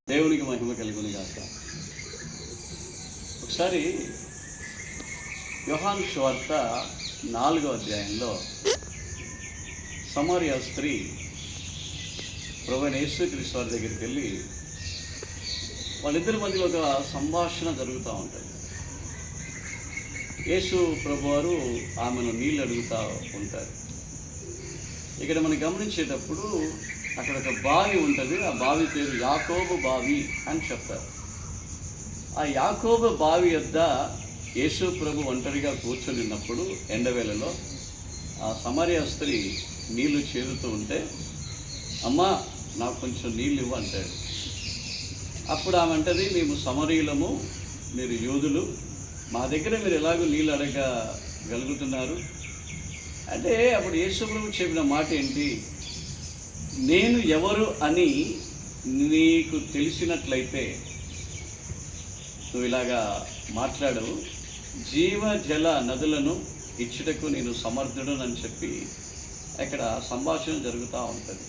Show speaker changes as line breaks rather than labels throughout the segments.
దేవునికి మహిమ కలుగును గాక. ఒకసారి యోహాను సువార్త 4వ అధ్యాయంలో సమరయ స్త్రీ ప్రభువైన యేసుక్రీస్తు వారి దగ్గరికి వెళ్ళి వాళ్ళిద్దరి మధ్య ఒక సంభాషణ జరుగుతూ ఉంటుంది. యేసు ప్రభువారు ఆమెను నీళ్ళు అడుగుతూ ఉంటారు. ఇక్కడ మనం గమనించేటప్పుడు అక్కడ ఒక బావి ఉంటుంది. ఆ బావి పేరు యాకోబు బావి అని చెప్తారు. ఆ యాకోబు బావి వద్ద యేసు ప్రభు ఒంటరిగా కూర్చొని ఉన్నప్పుడు ఎండవేళలో ఆ సమరయ స్త్రీ నీళ్లు చేరుతూ ఉంటే, అమ్మా నాకు కొంచెం నీళ్ళు ఇవ్వు అంటాడు. అప్పుడు ఆమె అంటది, మేము సమరయులము, మీరు యూదులు, మా దగ్గర మీరు ఎలాగో నీళ్ళు అడగగలుగుతున్నారు అంటే, అప్పుడు యేసు ప్రభు చెప్పిన మాట ఏంటి, నేను ఎవరు అని నీకు తెలిసినట్లయితే నువ్వు ఇలాగా మాట్లాడు, జీవ జల నదులను ఇచ్చుటకు నేను సమర్థుడను అని చెప్పి అక్కడ సంభాషణ జరుగుతూ ఉంటుంది.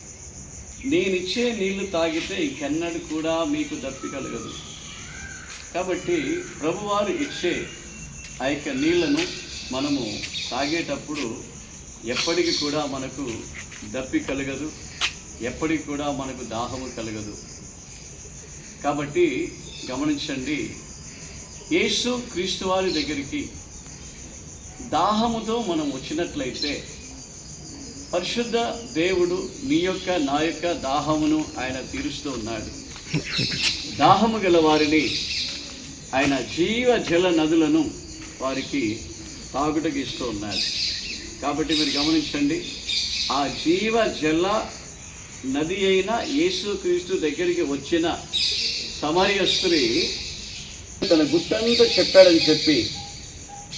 నేనిచ్చే నీళ్లు తాగితే ఇంకెన్నడూ కూడా మీకు దప్పి కలగదు. కాబట్టి ప్రభువారు ఇచ్చే ఆ యొక్క నీళ్లను మనము తాగేటప్పుడు ఎప్పటికి కూడా మనకు దప్పి కలగదు, ఎప్పటికి కూడా మనకు దాహము కలగదు. కాబట్టి గమనించండి, యేసు క్రీస్తు వారి దగ్గరికి దాహముతో మనం వచ్చినట్లయితే పరిశుద్ధ దేవుడు నీ యొక్క నా యొక్క దాహమును ఆయన తీరుస్తూ ఉన్నాడు. దాహము గల వారిని ఆయన జీవ జల నదులను వారికి తాగుటకు ఇస్తూ ఉన్నాడు. కాబట్టి మీరు గమనించండి, ఆ జీవ జల నది అయిన యేసుక్రీస్తు దగ్గరికి వచ్చిన సమరయ స్త్రీ తన గుట్టంతా చెప్పాడని చెప్పి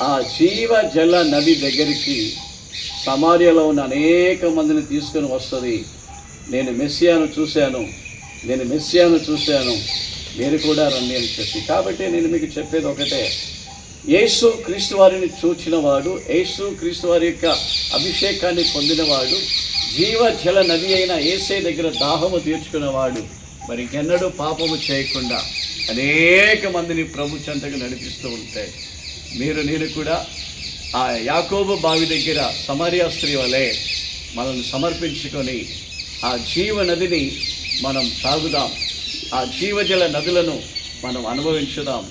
ఆ జీవ జల నది దగ్గరికి సమార్యలో ఉన్న అనేక మందిని తీసుకొని వస్తుంది. నేను మెస్సియాను చూశాను, మీరు కూడా రండి అని చెప్పి. కాబట్టి నేను మీకు చెప్పేది ఒకటే, యేసు క్రీస్తు వారిని చూచినవాడు, యేసు క్రీస్తు వారి యొక్క అభిషేకాన్ని పొందినవాడు, జీవ జల నది అయిన యేసే దగ్గర దాహము తీర్చుకున్నవాడు మరి ఇంకెన్నడూ పాపము చేయకుండా అనేక మందిని ప్రభు చెంతకు నడిపిస్తూ ఉంటాయి. నేను కూడా ఆ యాకోబు బావి దగ్గర సమరయ స్త్రీ వలె మనల్ని సమర్పించుకొని ఆ జీవ నదిని మనం తాగుదాం, ఆ జీవజల నదులను మనం అనుభవించుదాం.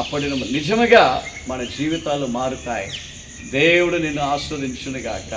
అప్పటి నిజముగా మన జీవితాలు మారుతాయి. దేవుడు నిన్ను ఆస్వాదించునుగాక.